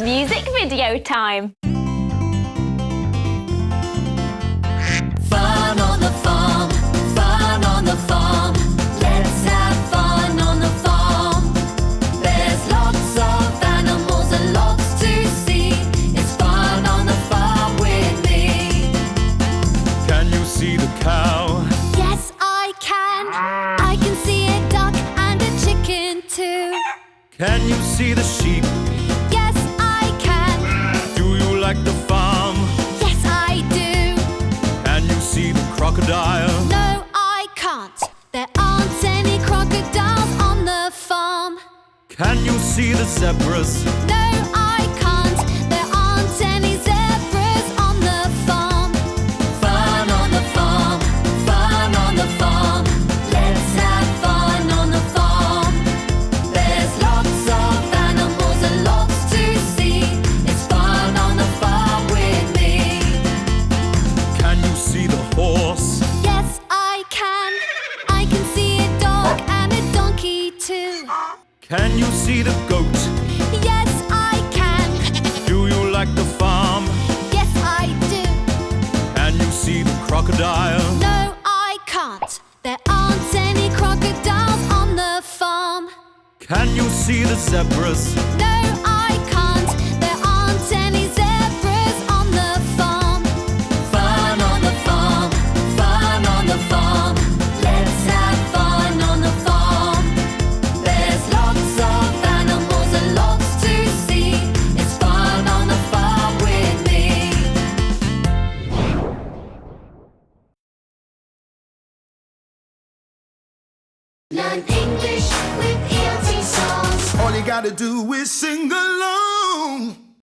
music video time. Fun on the farm, fun on the farm. Let's have fun on the farm. There's lots of animals and lots to see. It's fun on the farm with me. Can you see the cow? Yes, I can. I can see a duck and a chicken too. Can you see the sheep? Yes, I can. Do you like the farm? Yes, I do. Can you see the crocodile? No, I can't. There aren't any crocodiles on the farm. Can you see the zebras? No, I can't. There aren't any zebras on the farm. Fun on the farm, fun on the farm. Let's have fun on the farm. There's lots of animals and lots to see. It's fun on the farm with me. Can you see the horse? Yes, I can. I can see a dog and a donkey too. Can you see the goat? Yes, I can. Do you like the farm? Yes, I do. Can you see the crocodile? No, I can't. There aren't any crocodiles on the farm. Can you see the zebras? No, I can't. There aren't any zebras on the farm. Fun on the farm, fun on the farm. Let's have fun on the farm. There's lots of animals and lots to see. It's fun on the farm with me. Learn English with ELT songs. All you gotta do is sing along.